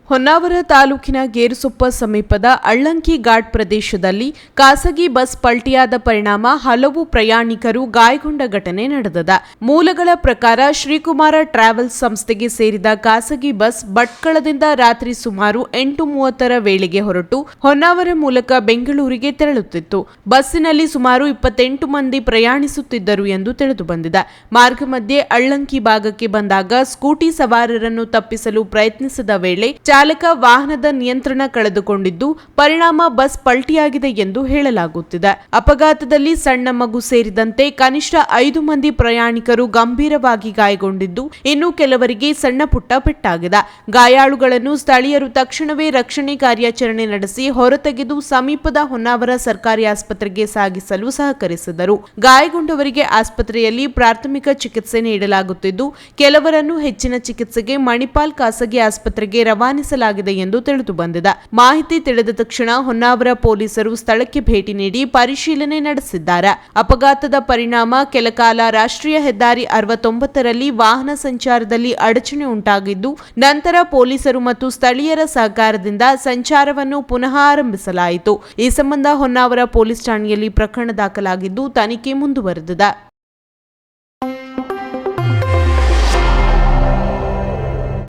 ಹೊನ್ನಾವರ ತಾಲೂಕಿನ ಗೇರುಸೊಪ್ಪ ಸಮೀಪದ ಅಳ್ಳಂಕಿ ಘಾಟ್ ಪ್ರದೇಶದಲ್ಲಿ ಖಾಸಗಿ ಬಸ್ ಪಲ್ಟಿಯಾದ ಪರಿಣಾಮ ಹಲವು ಪ್ರಯಾಣಿಕರು ಗಾಯಗೊಂಡ ಘಟನೆ ನಡೆದಿದೆ. ಮೂಲಗಳ ಪ್ರಕಾರ ಶ್ರೀಕುಮಾರ ಟ್ರಾವೆಲ್ಸ್ ಸಂಸ್ಥೆಗೆ ಸೇರಿದ ಖಾಸಗಿ ಬಸ್ ಭಟ್ಕಳದಿಂದ ರಾತ್ರಿ ಸುಮಾರು 8:30 ವೇಳೆಗೆ ಹೊರಟು ಹೊನ್ನಾವರ ಮೂಲಕ ಬೆಂಗಳೂರಿಗೆ ತೆರಳುತ್ತಿತ್ತು. ಬಸ್ಸಿನಲ್ಲಿ ಸುಮಾರು 28 ಮಂದಿ ಪ್ರಯಾಣಿಸುತ್ತಿದ್ದರು ಎಂದು ತಿಳಿದುಬಂದಿದೆ. ಮಾರ್ಗ ಮಧ್ಯೆ ಅಳ್ಳಂಕಿ ಭಾಗಕ್ಕೆ ಬಂದಾಗ ಸ್ಕೂಟಿ ಸವಾರರನ್ನು ತಪ್ಪಿಸಲು ಪ್ರಯತ್ನಿಸಿದ ವೇಳೆ ಚಾಲಕ ವಾಹನದ ನಿಯಂತ್ರಣ ಕಳೆದುಕೊಂಡಿದ್ದು ಪರಿಣಾಮ ಬಸ್ ಪಲ್ಟಿಯಾಗಿದೆ ಎಂದು ಹೇಳಲಾಗುತ್ತಿದೆ. ಅಪಘಾತದಲ್ಲಿ ಸಣ್ಣ ಮಗು ಸೇರಿದಂತೆ ಕನಿಷ್ಠ 5 ಮಂದಿ ಪ್ರಯಾಣಿಕರು ಗಂಭೀರವಾಗಿ ಗಾಯಗೊಂಡಿದ್ದು, ಇನ್ನು ಕೆಲವರಿಗೆ ಸಣ್ಣ ಪುಟ್ಟ ಪೆಟ್ಟಾಗಿದೆ. ಗಾಯಾಳುಗಳನ್ನು ಸ್ಥಳೀಯರು ತಕ್ಷಣವೇ ರಕ್ಷಣೆ ಕಾರ್ಯಾಚರಣೆ ನಡೆಸಿ ಹೊರತೆಗೆದು ಸಮೀಪದ ಹೊನ್ನಾವರ ಸರ್ಕಾರಿ ಆಸ್ಪತ್ರೆಗೆ ಸಾಗಿಸಲು ಸಹಕರಿಸಿದರು. ಗಾಯಗೊಂಡವರಿಗೆ ಆಸ್ಪತ್ರೆಯಲ್ಲಿ ಪ್ರಾಥಮಿಕ ಚಿಕಿತ್ಸೆ ನೀಡಲಾಗುತ್ತಿದ್ದು, ಕೆಲವರನ್ನು ಹೆಚ್ಚಿನ ಚಿಕಿತ್ಸೆಗೆ ಮಣಿಪಾಲ್ ಖಾಸಗಿ ಆಸ್ಪತ್ರೆಗೆ ರವಾನಿಸಲಾಗಿದೆ ಎಂದು ತಿಳಿದು ಬಂದಿದೆ. ಮಾಹಿತಿ ತಿಳಿದ ತಕ್ಷಣ ಹೊನ್ನಾವರ ಪೊಲೀಸರು ಸ್ಥಳಕ್ಕೆ ಭೇಟಿ ನೀಡಿ ಪರಿಶೀಲನೆ ನಡೆಸಿದ್ದಾರೆ. ಅಪಘಾತದ ಪರಿಣಾಮ ಕೆಲಕಾಲ ರಾಷ್ಟ್ರೀಯ ಹೆದ್ದಾರಿ 69ರಲ್ಲಿ ವಾಹನ ಸಂಚಾರದಲ್ಲಿ ಅಡಚಣೆ ಉಂಟಾಗಿದ್ದು, ನಂತರ ಪೊಲೀಸರು ಮತ್ತು ಸ್ಥಳೀಯರ ಸಹಕಾರದಿಂದ ಸಂಚಾರವನ್ನು ಪುನಃ ಆರಂಭಿಸಲಾಯಿತು. ಈ ಸಂಬಂಧ ಹೊನ್ನಾವರ ಪೊಲೀಸ್ ಠಾಣೆಯಲ್ಲಿ ಪ್ರಕರಣ ದಾಖಲಾಗಿದ್ದು ತನಿಖೆ ಮುಂದುವರೆದಿದೆ.